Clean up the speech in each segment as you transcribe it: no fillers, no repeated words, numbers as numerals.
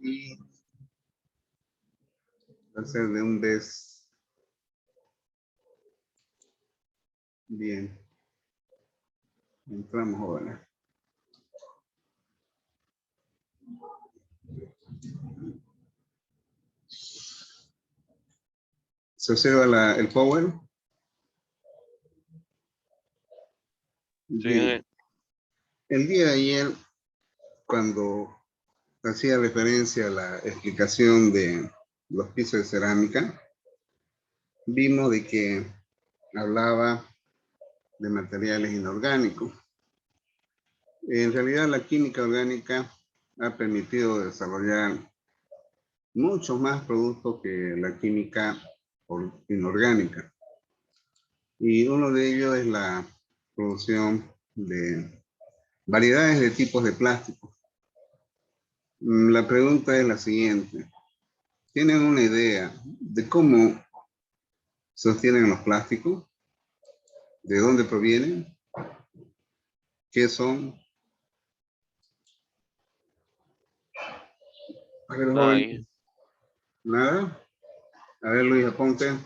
y hacer de un vez. Bien. Entramos ahora. ¿Se observa el power? Bien. El día de ayer, cuando hacía referencia a la explicación de los pisos de cerámica, vimos de que hablaba de materiales inorgánicos. En realidad, la química orgánica ha permitido desarrollar muchos más productos que la química inorgánica. Y uno de ellos es la producción de variedades de tipos de plástico. La pregunta es la siguiente. ¿Tienen una idea de cómo se obtienen los plásticos? ¿De dónde provienen? ¿Qué son? A ver, joven. ¿Nada? A ver, Luis, aponte.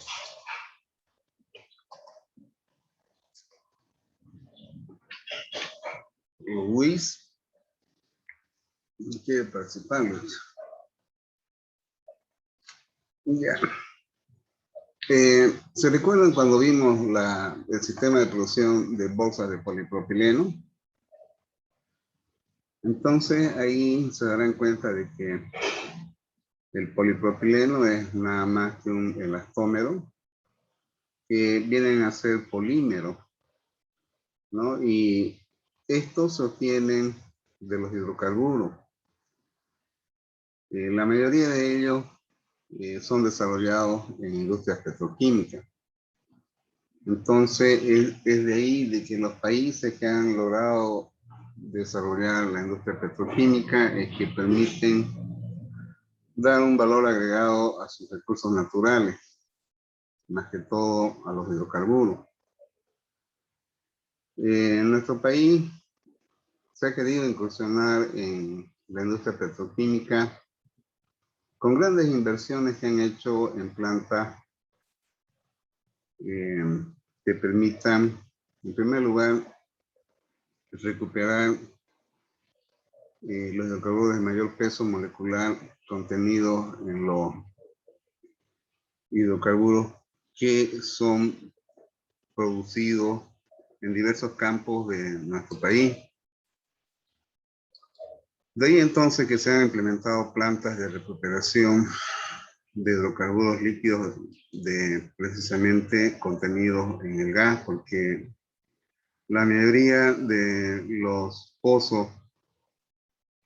Luis. No quiere participar, Luis. Ya. ¿Se recuerdan cuando vimos el sistema de producción de bolsas de polipropileno? Entonces ahí se darán cuenta de que el polipropileno es nada más que un elastómero que vienen a ser polímeros, ¿no? Y estos se obtienen de los hidrocarburos. La mayoría de ellos son desarrollados en industrias petroquímicas. Entonces, es de ahí de que los países que han logrado desarrollar la industria petroquímica es que permiten dar un valor agregado a sus recursos naturales, más que todo a los hidrocarburos. En nuestro país se ha querido incursionar en la industria petroquímica con grandes inversiones que han hecho en plantas que permitan, en primer lugar, recuperar los hidrocarburos de mayor peso molecular contenidos en los hidrocarburos que son producidos en diversos campos de nuestro país. De ahí entonces que se han implementado plantas de recuperación de hidrocarburos líquidos precisamente contenidos en el gas, porque la mayoría de los pozos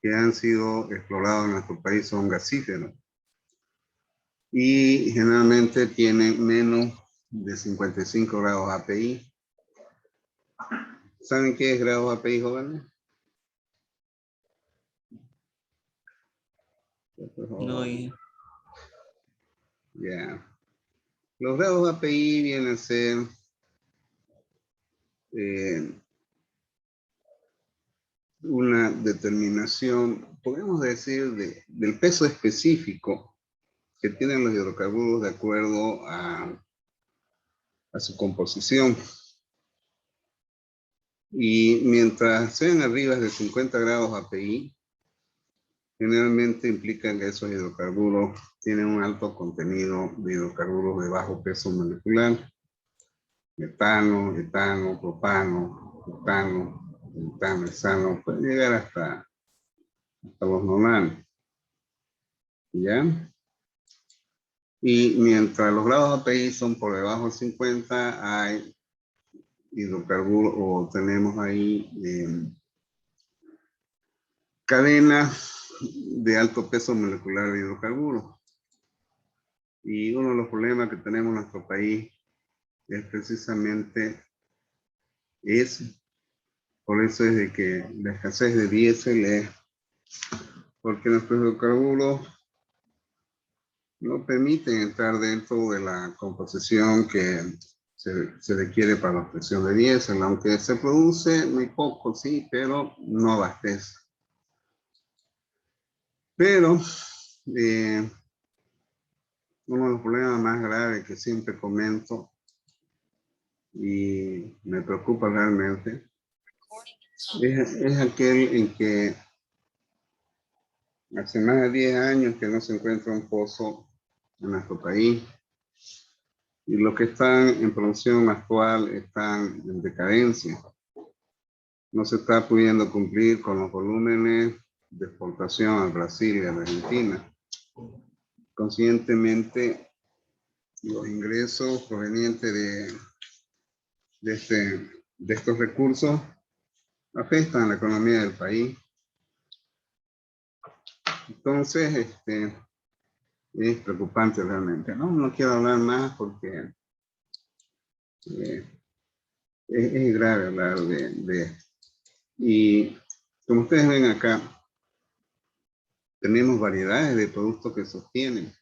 que han sido explorados en nuestro país son gasíferos y generalmente tienen menos de 55 grados API. ¿Saben qué es grados API, jóvenes? No. Ya. Los grados API vienen a ser una determinación, podemos decir, del peso específico que tienen los hidrocarburos de acuerdo a su composición. Y mientras sean arriba de 50 grados API, generalmente implican que esos hidrocarburos tienen un alto contenido de hidrocarburos de bajo peso molecular, metano, etano, propano, butano, butano, hexano, puede llegar hasta los nonanos. ¿Ya? Y mientras los grados API son por debajo de 50, hay hidrocarburos, o tenemos ahí cadenas de alto peso molecular de hidrocarburos. Y uno de los problemas que tenemos en nuestro país es precisamente eso. Por eso es de que la escasez de diésel es porque nuestros hidrocarburos no permiten entrar dentro de la composición que se requiere para la obtención de diésel, aunque se produce muy poco, sí, pero no abastece. Pero uno de los problemas más graves que siempre comento y me preocupa realmente es aquel en que hace más de 10 años que no se encuentra un pozo en nuestro país y los que están en producción actual están en decadencia. No se está pudiendo cumplir con los volúmenes de exportación a Brasil y a Argentina. Conscientemente, los ingresos provenientes de estos recursos afectan a la economía del país. Entonces, es preocupante realmente, ¿no? No quiero hablar más porque es grave hablar de esto. Y como ustedes ven acá, tenemos variedades de productos que sostienen,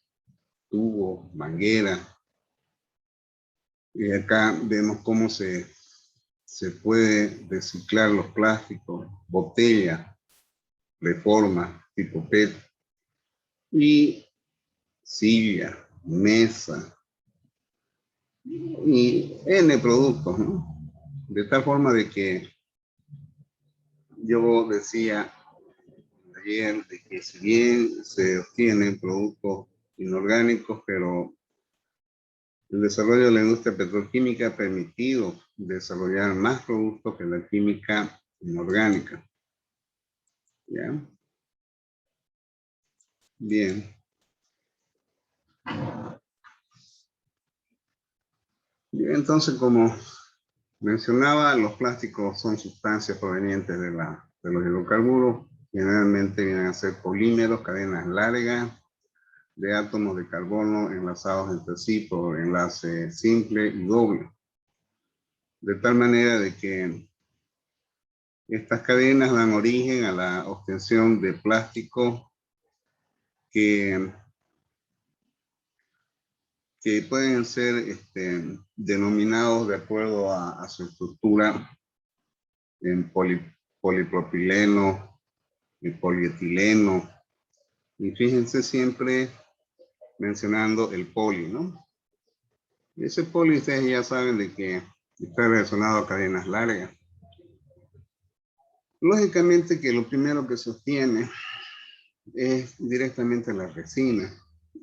tubos, mangueras. Y acá vemos cómo se puede reciclar los plásticos, botellas, reformas, tipo PET, y silla, mesa, y N productos, ¿no? De tal forma de que yo decía ayer de que si bien se obtienen productos inorgánicos, pero el desarrollo de la industria petroquímica ha permitido desarrollar más productos que la química inorgánica. ¿Ya? Bien. Bien, entonces, como mencionaba, los plásticos son sustancias provenientes de los hidrocarburos. Generalmente vienen a ser polímeros, cadenas largas de átomos de carbono enlazados entre sí por enlace simple y doble. De tal manera de que estas cadenas dan origen a la obtención de plásticos que pueden ser denominados de acuerdo a su estructura en polipropileno, en polietileno, y fíjense siempre mencionando el poli, ¿no? Ese poli ustedes ya saben de que está relacionado a cadenas largas. Lógicamente que lo primero que sostiene es directamente la resina.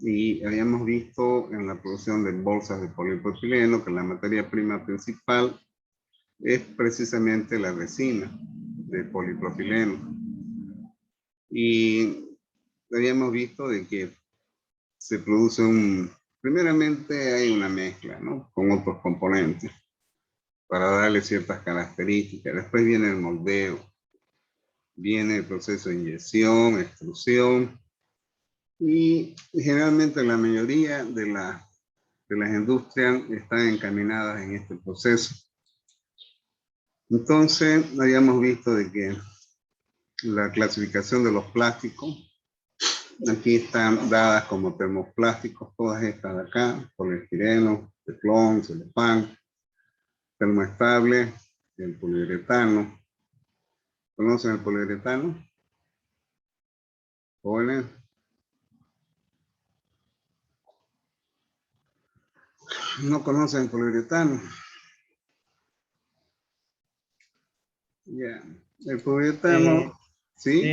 Y habíamos visto en la producción de bolsas de polipropileno que la materia prima principal es precisamente la resina de polipropileno. Y habíamos visto de que se produce primeramente hay una mezcla, ¿no? Con otros componentes para darle ciertas características. Después viene el moldeo, viene el proceso de inyección, extrusión, y generalmente la mayoría de las industrias están encaminadas en este proceso. Entonces, habíamos visto de que la clasificación de los plásticos, aquí están dadas como termoplásticos, todas estas de acá, poliestireno, teflón, celofán, termoestable, el poliuretano. ¿Conocen el poliuretano? Jóvenes. No conocen el poliuretano. Ya. El poliuretano, ¿sí?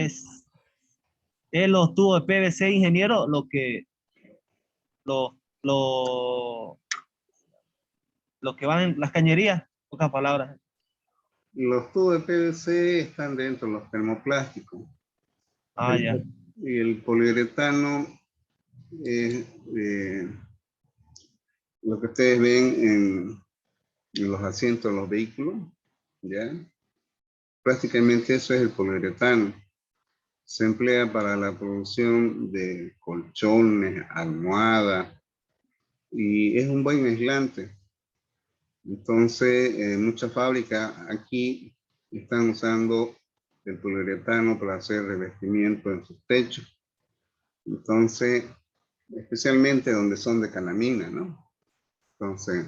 Es los tubos de PVC, ingeniero, lo, lo, lo que van en las cañerías, pocas palabras. Los tubos de PVC están dentro de los termoplásticos. Ah, ya. Y el poliuretano es lo que ustedes ven en los asientos de los vehículos, ¿ya? Prácticamente eso es el poliuretano. Se emplea para la producción de colchones, almohadas, y es un buen aislante. Entonces, muchas fábricas aquí están usando el poliuretano para hacer revestimiento en sus techos. Entonces, especialmente donde son de calamina, ¿no? Entonces,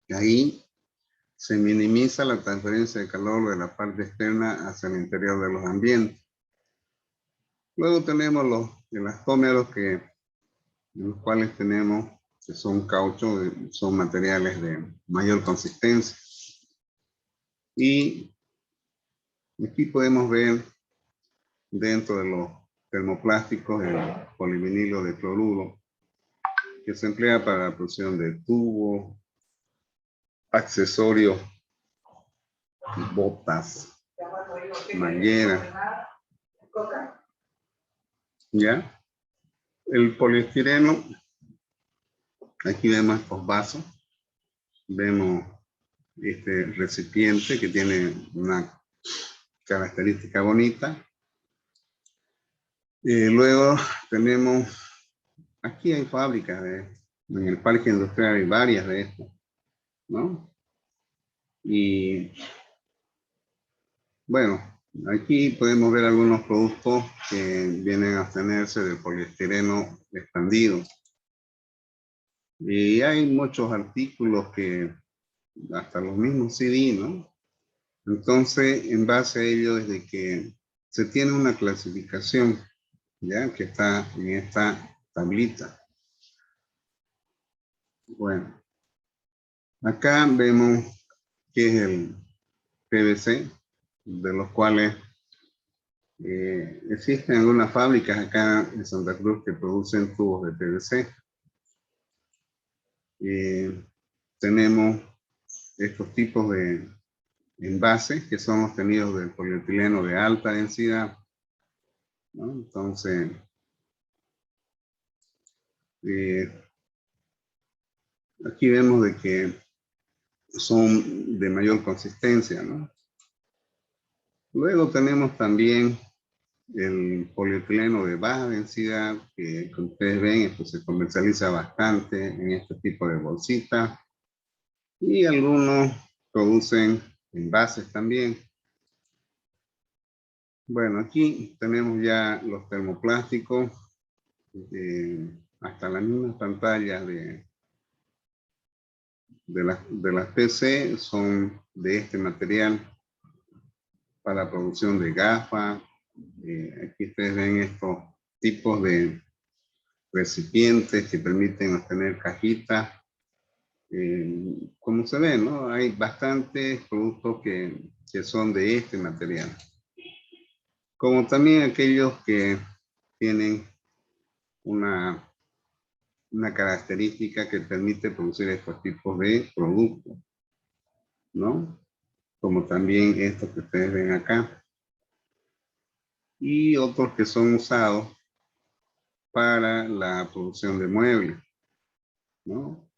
ahí se minimiza la transferencia de calor de la parte externa hacia el interior de los ambientes. Luego tenemos los elastómeros en los cuales tenemos, que son caucho, son materiales de mayor consistencia. Y aquí podemos ver dentro de los termoplásticos el polivinilo de cloruro, que se emplea para la producción de tubos, accesorios, botas, mangueras. ¿Ya? El poliestireno, aquí vemos estos vasos, vemos este recipiente que tiene una característica bonita. Luego tenemos, aquí hay fábricas, en el parque industrial hay varias de estas, ¿no? Y bueno, aquí podemos ver algunos productos que vienen a obtenerse del poliestireno expandido. Y hay muchos artículos que, hasta los mismos CD, ¿no? Entonces, en base a ello, desde que se tiene una clasificación, ¿ya? Que está en esta tablita. Bueno, acá vemos que es el PVC, de los cuales existen algunas fábricas acá en Santa Cruz que producen tubos de PVC. Tenemos estos tipos de envases que son obtenidos del polietileno de alta densidad, ¿no? Entonces, aquí vemos de que son de mayor consistencia, ¿no? Luego tenemos también el polietileno de baja densidad, que como ustedes ven, esto se comercializa bastante en este tipo de bolsitas. Y algunos producen envases también. Bueno, aquí tenemos ya los termoplásticos, hasta las mismas pantallas de las PC son de este material para la producción de gafas. Aquí ustedes ven estos tipos de recipientes que permiten obtener cajitas. Como se ve, ¿no? Hay bastantes productos que son de este material. Como también aquellos que tienen una característica que permite producir estos tipos de productos, ¿no? Como también estos que ustedes ven acá. Y otros que son usados para la producción de muebles, ¿no?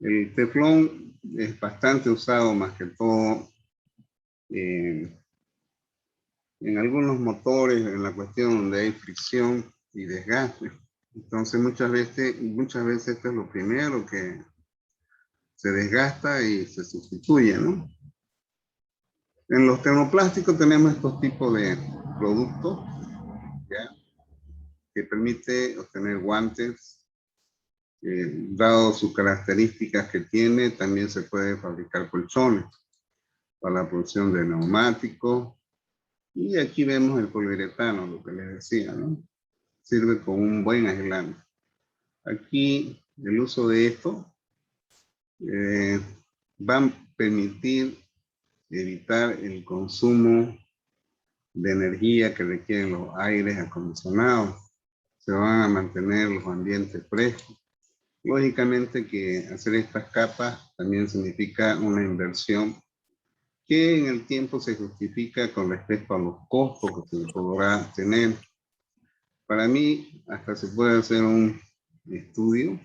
El teflón es bastante usado más que todo en algunos motores, en la cuestión donde hay fricción y desgaste. Entonces muchas veces esto es lo primero que se desgasta y se sustituye, ¿no? En los termoplásticos tenemos estos tipos de productos, ¿ya? Que permite obtener guantes. Dado sus características que tiene, también se puede fabricar colchones para la producción de neumáticos. Y aquí vemos el poliuretano, lo que les decía, ¿no? Sirve como un buen aislante. Aquí el uso de esto va a permitir evitar el consumo de energía que requieren los aires acondicionados. Se van a mantener los ambientes frescos. Lógicamente que hacer estas capas también significa una inversión que en el tiempo se justifica con respecto a los costos que se podrá tener. Para mí, hasta se puede hacer un estudio,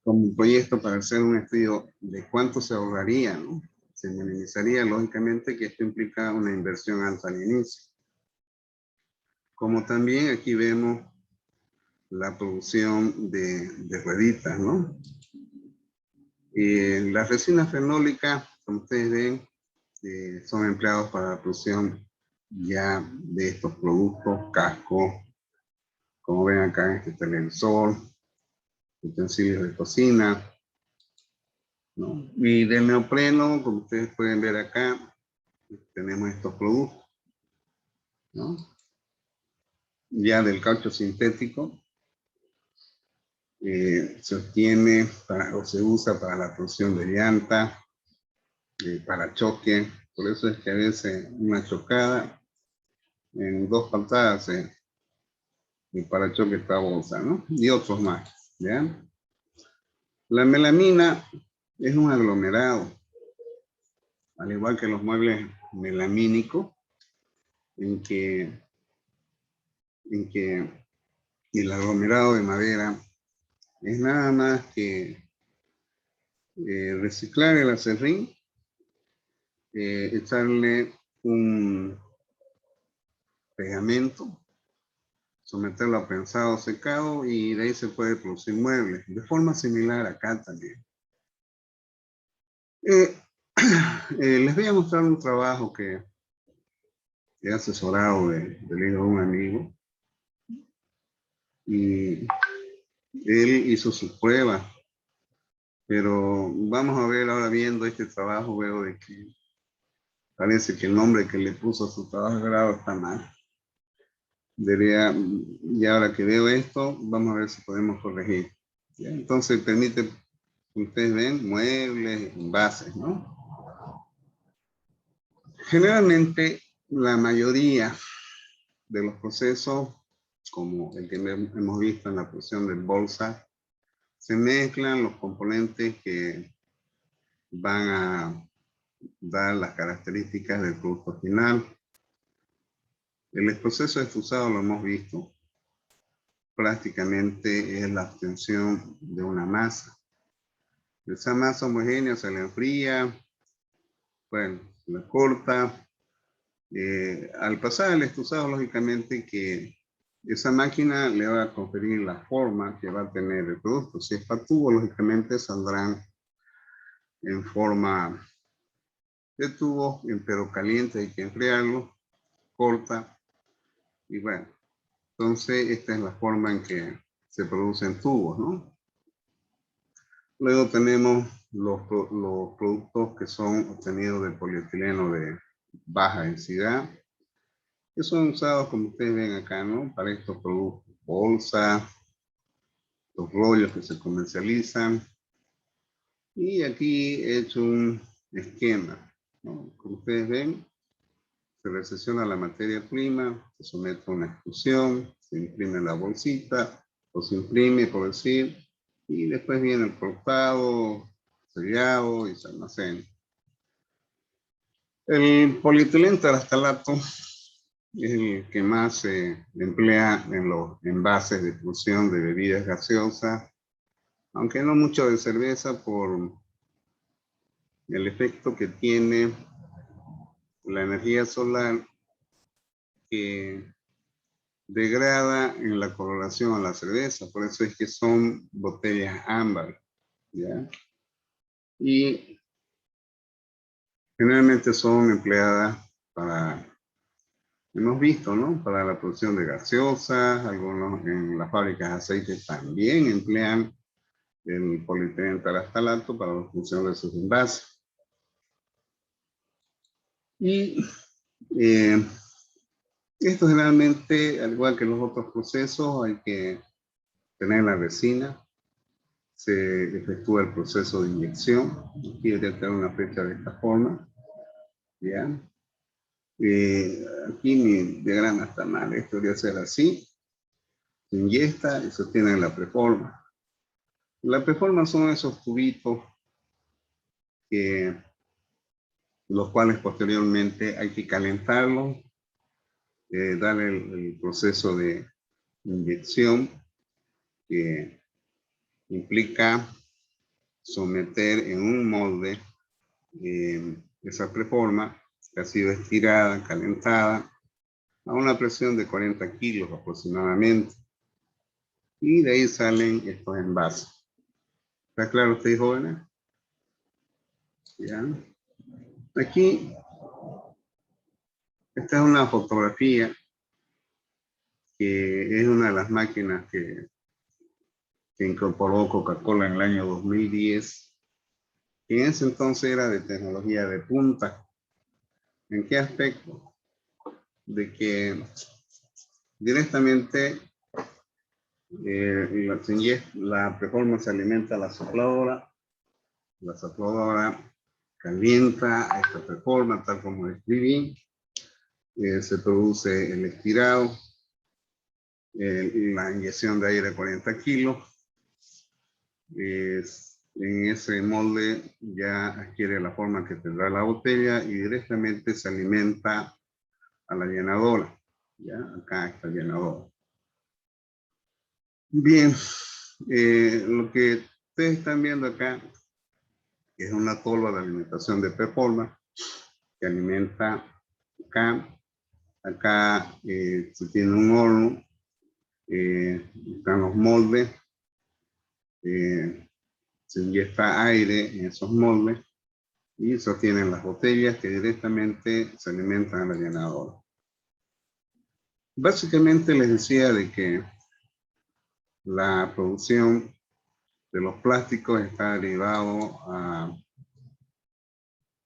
como un proyecto para hacer un estudio de cuánto se ahorraría, ¿no? Se minimizaría, lógicamente, que esto implica una inversión alta al inicio. Como también aquí vemos la producción de rueditas, ¿no? Las resinas fenólicas, como ustedes ven, son empleados para la producción ya de estos productos, cascos, como ven acá en este televisor, utensilios de cocina, ¿no? Y del neopreno, como ustedes pueden ver acá, tenemos estos productos. ¿no? Ya del caucho sintético se obtiene o se usa para la producción de llanta, para choque. Por eso es que a veces una chocada en 2 patadas el parachoque está bolsa, ¿no? Y otros más, ¿ya? La melamina es un aglomerado, al igual que los muebles melamínicos, en que el aglomerado de madera es nada más que reciclar el acerrín, echarle un pegamento, someterlo a prensado secado y de ahí se puede producir muebles, de forma similar acá también. Les voy a mostrar un trabajo que he asesorado del hijo de un amigo y él hizo su prueba, pero vamos a ver ahora viendo este trabajo, veo de que parece que el nombre que le puso a su trabajo de grado está mal. Debería, y ahora que veo esto, vamos a ver si podemos corregir. ¿Ya? Entonces permite, ustedes ven, muebles, envases, ¿no? Generalmente, la mayoría de los procesos, como el que hemos visto en la producción de bolsa, se mezclan los componentes que van a dar las características del producto final. El proceso de extrusado lo hemos visto. Prácticamente es la obtención de una masa. Esa masa homogénea se la enfría, bueno, se la corta. Al pasar el extrusado, lógicamente que esa máquina le va a conferir la forma que va a tener el producto. Si es para tubo, lógicamente saldrán en forma de tubo, pero caliente, hay que enfriarlo, corta, y bueno, entonces esta es la forma en que se producen tubos, ¿no? Luego tenemos los productos que son obtenidos de polietileno de baja densidad, que son usados, como ustedes ven acá, ¿no? Para estos productos, bolsa, los rollos que se comercializan. Y aquí he hecho un esquema, ¿no? Como ustedes ven, se recesiona la materia prima, se somete a una extrusión, se imprime la bolsita, o se imprime, por decir, y después viene el cortado, sellado y se almacena. El polietileno terastalato es el que más se emplea en los envases de producción de bebidas gaseosas, aunque no mucho de cerveza por el efecto que tiene la energía solar que degrada en la coloración a la cerveza, por eso es que son botellas ámbar, ¿ya? Y generalmente son empleadas para, hemos visto, ¿no? Para la producción de gaseosas, algunos en las fábricas de aceite también emplean el polietileno terastalato para la función de sus envases. Y esto generalmente, al igual que los otros procesos, hay que tener la resina, se efectúa el proceso de inyección. Aquí debería tener una fecha de esta forma, ¿ya? Aquí mi diagrama está mal, esto debería ser así, se inyecta y se obtiene la preforma. La preforma son esos tubitos que, los cuales posteriormente hay que calentarlos, dar el proceso de inyección que implica someter en un molde esa preforma que ha sido estirada, calentada, a una presión de 40 kilos aproximadamente. Y de ahí salen estos envases. ¿Está claro ustedes, jóvenes? ¿Ya? Aquí, esta es una fotografía que es una de las máquinas que incorporó Coca-Cola en el año 2010, que en ese entonces era de tecnología de punta. ¿En qué aspecto? de que directamente la preforma se alimenta a la sopladora calienta esta preforma tal como describí, se produce el estirado, la inyección de aire a 40 kilos, en ese molde ya adquiere la forma que tendrá la botella y directamente se alimenta a la llenadora. Ya, acá está el llenador. Bien, lo que ustedes están viendo acá es una tolva de alimentación de performa que alimenta acá. Acá se tiene un horno, están los moldes, se inyecta aire en esos moldes y sostienen las botellas que directamente se alimentan a la llenadora. Básicamente les decía de que la producción de los plásticos está derivado a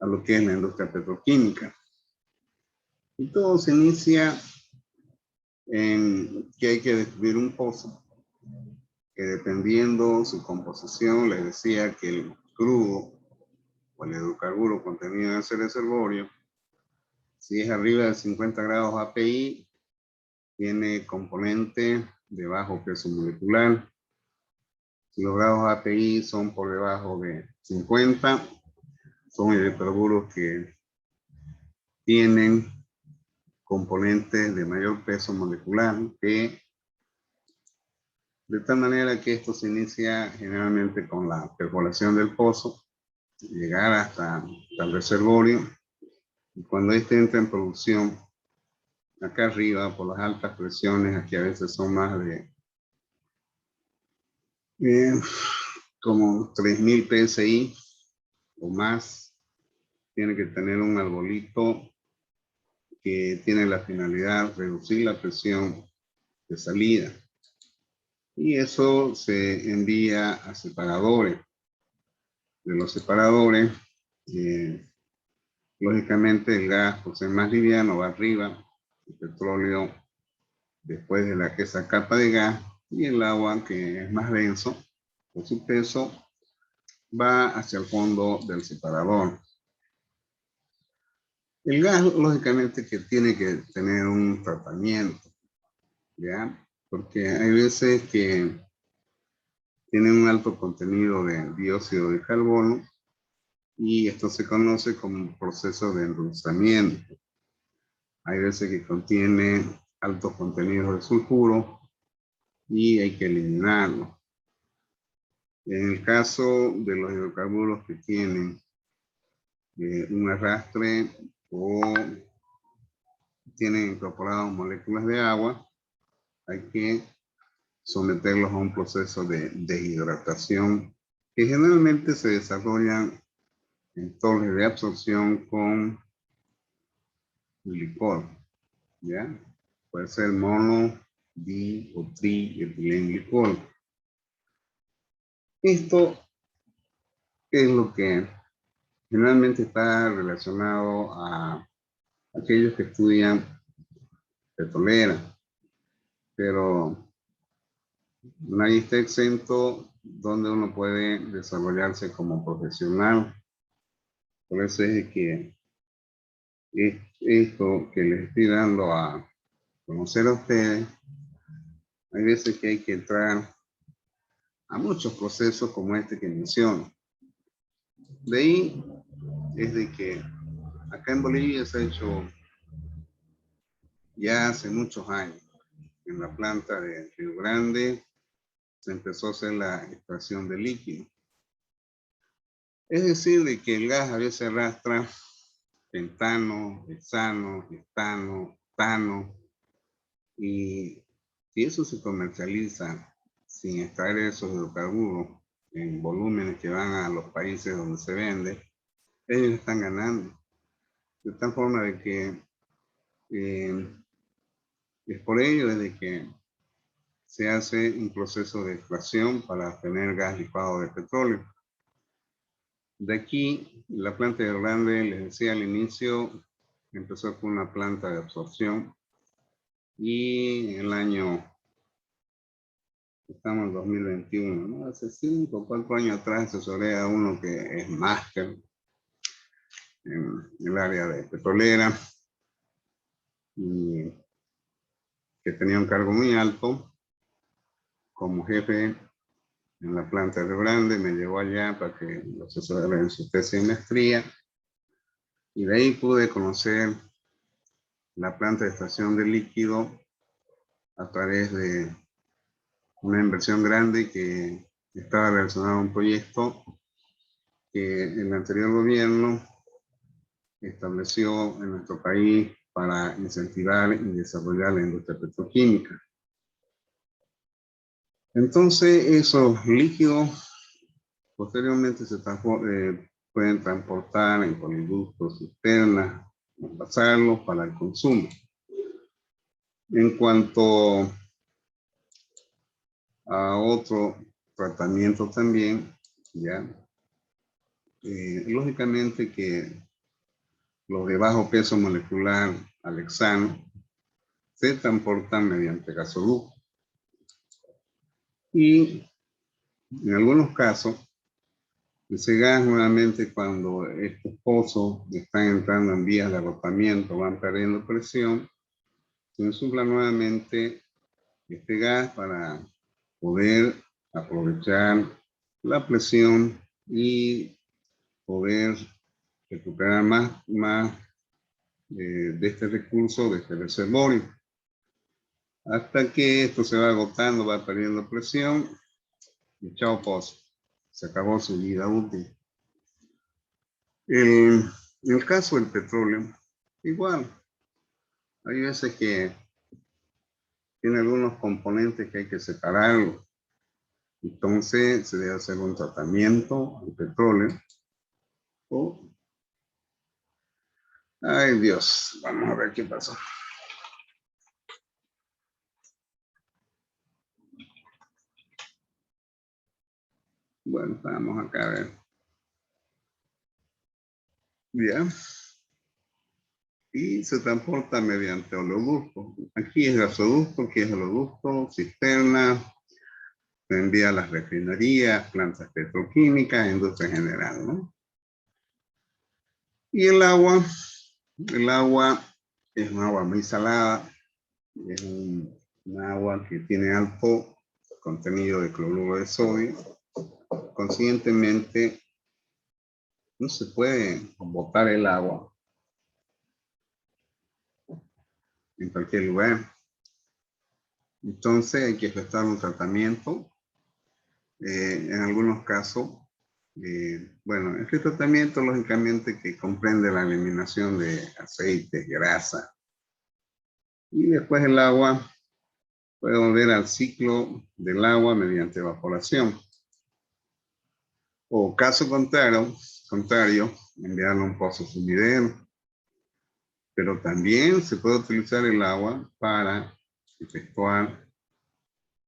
lo que es la industria petroquímica. Y todo se inicia en que hay que destruir un pozo, que dependiendo su composición, les decía que el crudo o el hidrocarburo contenido en ese reservorio, si es arriba de 50 grados API, tiene componente de bajo peso molecular. Si los grados API son por debajo de 50, son hidrocarburos que tienen componentes de mayor peso molecular, de tal manera que esto se inicia generalmente con la perforación del pozo, llegar hasta el reservorio, y cuando este entra en producción, acá arriba, por las altas presiones, aquí a veces son más de como 3000 PSI o más, tiene que tener un arbolito que tiene la finalidad de reducir la presión de salida. Y eso se envía a separadores. De los separadores, lógicamente el gas, por ser más liviano, va arriba, el petróleo después de esa capa de gas, y el agua, que es más denso, por su peso, va hacia el fondo del separador. El gas, lógicamente, que tiene que tener un tratamiento, ¿ya? Porque hay veces que tiene un alto contenido de dióxido de carbono y esto se conoce como un proceso de endulzamiento. Hay veces que contiene altos contenidos de sulfuro y hay que eliminarlo. En el caso de los hidrocarburos que tienen un arrastre o tienen incorporadas moléculas de agua, hay que someterlos a un proceso de deshidratación que generalmente se desarrollan en torres de absorción con licor, ¿ya? Puede ser mono, di o trietilenglicol. Esto es lo que generalmente está relacionado a aquellos que estudian petrolera, pero nadie está exento donde uno puede desarrollarse como profesional. Por eso es que esto que les estoy dando a conocer a ustedes, hay veces que hay que entrar a muchos procesos como este que menciono. De ahí es de que acá en Bolivia se ha hecho ya hace muchos años. En la planta de Río Grande se empezó a hacer la extracción de líquido. Es decir, de que el gas a veces arrastra pentano, hexano, estano, tano, y si eso se comercializa sin extraer esos hidrocarburos en volúmenes que van a los países donde se vende, ellos están ganando. De tal forma de que es por ello desde que se hace un proceso de extracción para obtener gas licuado de petróleo. De aquí, la planta de Grande, les decía al inicio, empezó con una planta de absorción y el año, estamos en 2021, ¿no? Hace 5 o 4 años atrás asesoré a uno que es máster en el área de petrolera y que tenía un cargo muy alto como jefe en la planta de Grande. Me llevó allá para que lo asesorara en su tesis de maestría y de ahí pude conocer la planta de extracción de líquido a través de una inversión grande que estaba relacionada a un proyecto que el anterior gobierno estableció en nuestro país para incentivar y desarrollar la industria petroquímica. Entonces, esos líquidos posteriormente pueden transportar en poliductos, cisternas, pasarlos para el consumo. En cuanto a otro tratamiento también, ya, lógicamente que los de bajo peso molecular alexano se transportan mediante gasoducto. Y en algunos casos, ese gas nuevamente cuando estos pozos están entrando en vías de agotamiento, van perdiendo presión, se insufla nuevamente este gas para poder aprovechar la presión y poder recuperar más de este recurso, de este reservorio. Hasta que esto se va agotando, va perdiendo presión y chao pozo. Se acabó su vida útil. En el caso del petróleo, igual. Hay veces que tiene algunos componentes que hay que separarlos. Entonces se debe hacer un tratamiento al petróleo. Ay Dios, vamos a ver qué pasó. Bueno, vamos acá a ver. Bien. Y se transporta mediante oleoducto. Aquí es gasoducto, aquí es oleoducto, cisterna, se envía a las refinerías, plantas petroquímicas, industria general, ¿no? Y el agua es un agua muy salada, es un agua que tiene alto contenido de cloruro de sodio. Consiguientemente, no se puede botar el agua en cualquier lugar. Entonces hay que efectuar un tratamiento. En algunos casos, bueno, este tratamiento lógicamente que comprende la eliminación de aceites, grasa. Y después el agua puede volver al ciclo del agua mediante evaporación. O caso contrario, enviarlo a un pozo sumidero. Pero también se puede utilizar el agua para efectuar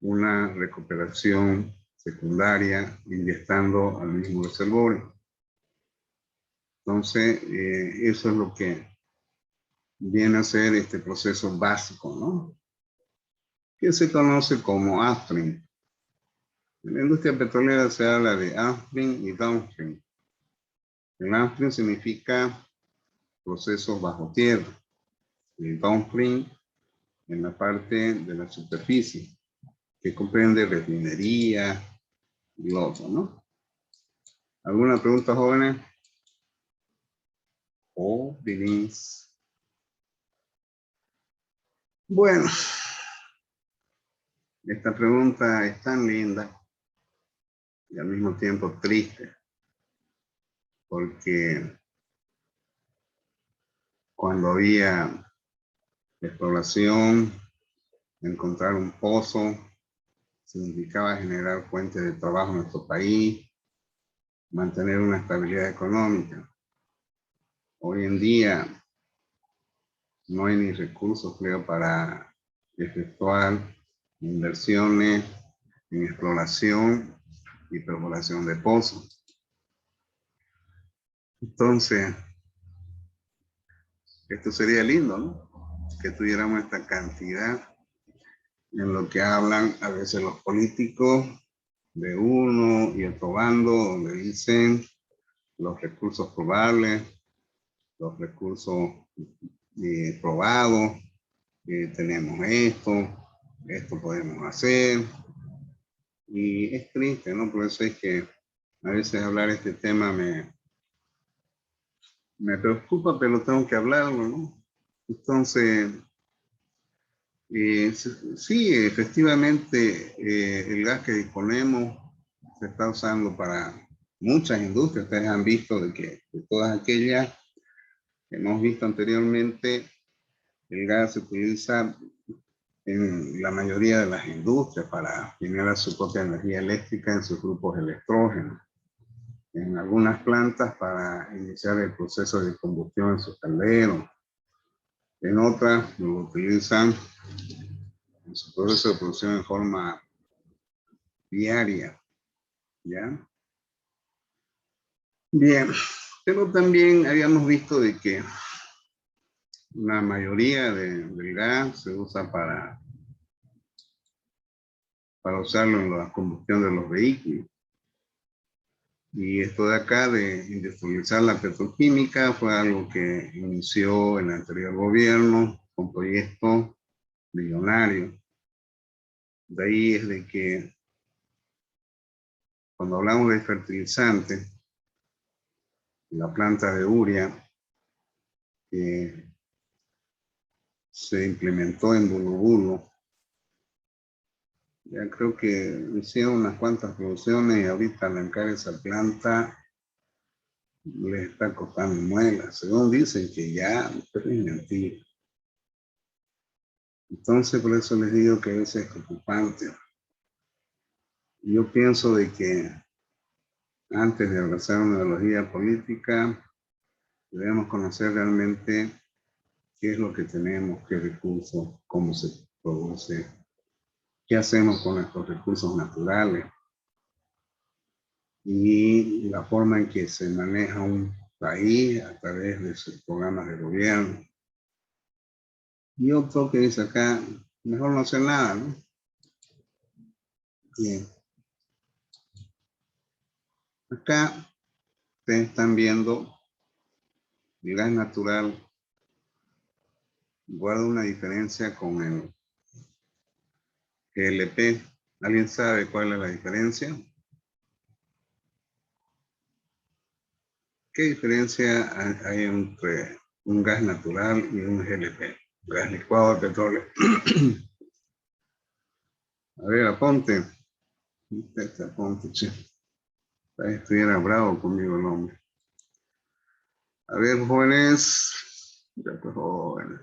una recuperación secundaria inyectando al mismo reservorio. Entonces, eso es lo que viene a ser este proceso básico, ¿no? Que se conoce como upstream. En la industria petrolera se habla de upstream y downstream. El upstream significa procesos bajo tierra. El downstream en la parte de la superficie, que comprende refinería y lo otro, ¿no? ¿Alguna pregunta, jóvenes? ¿O Denise? Bueno, esta pregunta es tan linda y al mismo tiempo triste, porque cuando había exploración, encontrar un pozo significaba generar fuentes de trabajo en nuestro país, mantener una estabilidad económica. Hoy en día no hay ni recursos, creo, para efectuar inversiones en exploración y perforación de pozos. Entonces, Esto sería lindo, ¿no? Que tuviéramos esta cantidad en lo que hablan a veces los políticos de uno y otro bando, donde dicen los recursos probables, los recursos probados, tenemos esto podemos hacer. Y es triste, ¿no? Por eso es que a veces hablar este tema me preocupa, pero tengo que hablarlo, ¿no? Entonces, sí, efectivamente, el gas que disponemos se está usando para muchas industrias. Ustedes han visto de que de todas aquellas que hemos visto anteriormente, el gas se utiliza en la mayoría de las industrias para generar su propia energía eléctrica en sus grupos electrógenos. En algunas plantas para iniciar el proceso de combustión en sus calderos. En otras lo utilizan en su proceso de producción en forma diaria, ¿ya? Bien, pero también habíamos visto de que la mayoría del gas se usa para usarlo en la combustión de los vehículos. Y esto de acá, de industrializar la petroquímica, fue algo que inició el anterior gobierno con proyectos millonarios. De ahí es de que cuando hablamos de fertilizantes, la planta de urea que se implementó en Bulubulo, ya creo que hicieron unas cuantas producciones y ahorita arrancar esa planta les está costando muelas, según dicen que ya, pero es mentira. Entonces por eso les digo que a veces es preocupante. Yo pienso de que antes de abrazar una ideología política, debemos conocer realmente qué es lo que tenemos, qué recursos, cómo se produce, qué hacemos con nuestros recursos naturales y la forma en que se maneja un país a través de sus programas de gobierno. Y otro que dice acá, mejor no hacer nada, ¿no? Bien. Acá ustedes están viendo el gas natural guarda una diferencia con el GLP. ¿Alguien sabe cuál es la diferencia? ¿Qué diferencia hay entre un gas natural y un GLP? Gas licuado de petróleo. A ver, aponte. Aponte, che. Estuviera bravo conmigo el hombre. A ver, jóvenes. Ya pues, jóvenes.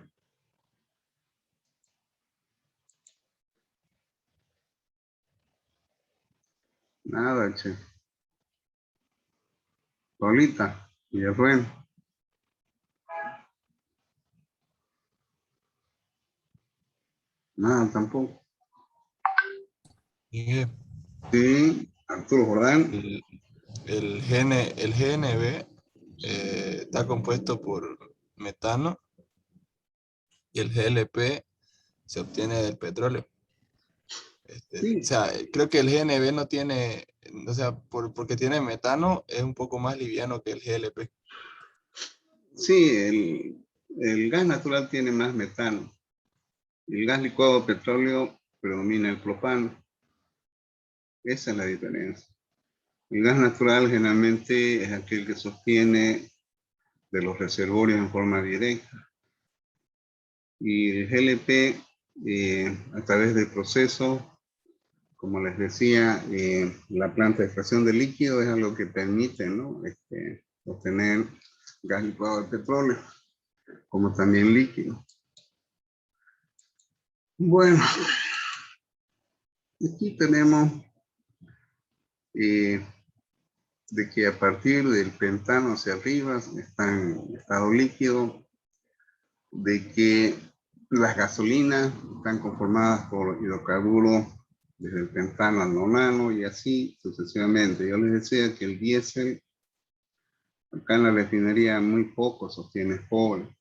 Nada, che. Solita. Y ya fue. Nada, tampoco. Miguel, Sí, Arturo Jordán. el GNB está compuesto por metano y el GLP se obtiene del petróleo. Sí, O sea, creo que el GNB no tiene, o sea, porque tiene metano, es un poco más liviano que el GLP. sí, el gas natural tiene más metano. El gas licuado de petróleo predomina el propano. Esa es la diferencia. El gas natural generalmente es aquel que sostiene de los reservorios en forma directa. Y el GLP, a través del proceso, como les decía, la planta de extracción de líquido es algo que permite, ¿no? Obtener gas licuado de petróleo, como también líquido. Bueno, aquí tenemos de que a partir del pentano hacia arriba está en estado líquido, de que las gasolinas están conformadas por hidrocarburos desde el pentano al nonano y así sucesivamente. Yo les decía que el diésel acá en la refinería muy poco sostiene cobre.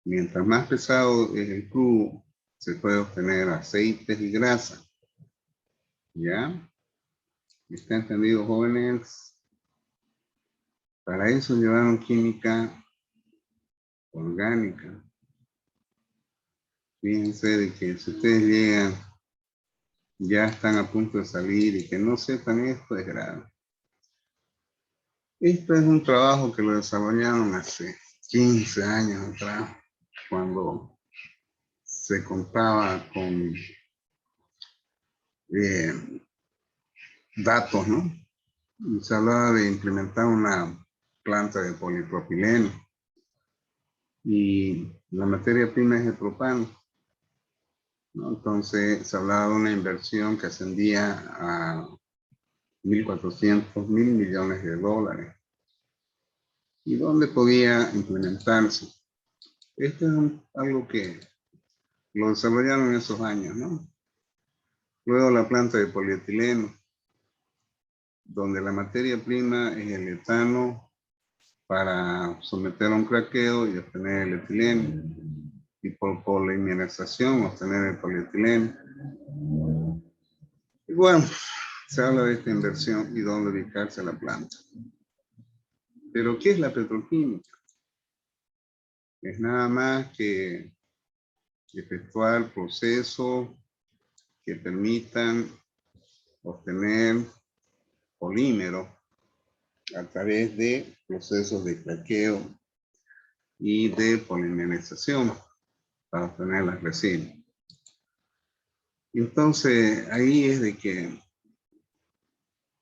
Mientras más pesado es el crudo, se puede obtener aceites y grasa. ¿Ya? ¿Está entendido, jóvenes? Para eso llevaron química orgánica. Fíjense de que si ustedes llegan, ya están a punto de salir y que no sepan esto es grave. Esto es un trabajo que lo desarrollaron hace 15 años atrás, cuando se contaba con datos, ¿no? Y se hablaba de implementar una planta de polipropileno. Y la materia prima es el propano, ¿no? Entonces se hablaba de una inversión que ascendía a 1.400 mil millones de dólares. ¿Y dónde podía implementarse? Esto es algo que lo desarrollaron en esos años, ¿no? Luego la planta de polietileno, donde la materia prima es el etano para someter a un craqueo y obtener el etileno. Y por polimerización obtener el polietileno. Y bueno, se habla de esta inversión y dónde ubicarse la planta. Pero ¿qué es la petroquímica? Es nada más que efectuar procesos que permitan obtener polímeros a través de procesos de craqueo y de polimerización para obtener las resinas. Entonces, ahí es de que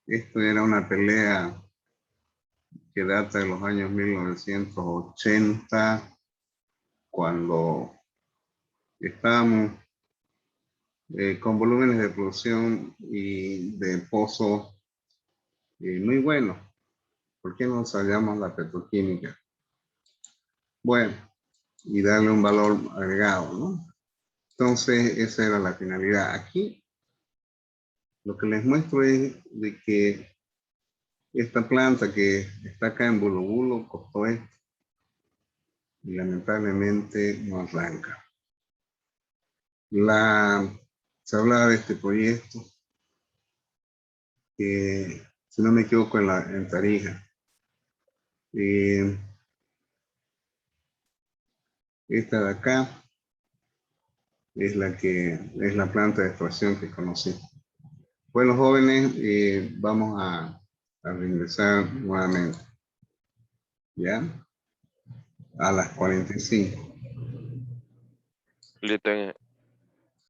esto era una pelea que data de los años 1980, cuando estábamos con volúmenes de producción y de pozos muy buenos. ¿Por qué no ensayamos la petroquímica? Bueno, y darle un valor agregado, ¿no? Entonces, esa era la finalidad. Aquí, lo que les muestro es de que esta planta que está acá en Bulubulo costó esto y lamentablemente no arranca. Se hablaba de este proyecto que, si no me equivoco, en Tarija. Esta de acá es la planta de extracción que conocí. Bueno, jóvenes, vamos a regresar nuevamente. ¿Ya? A las 45. Listo,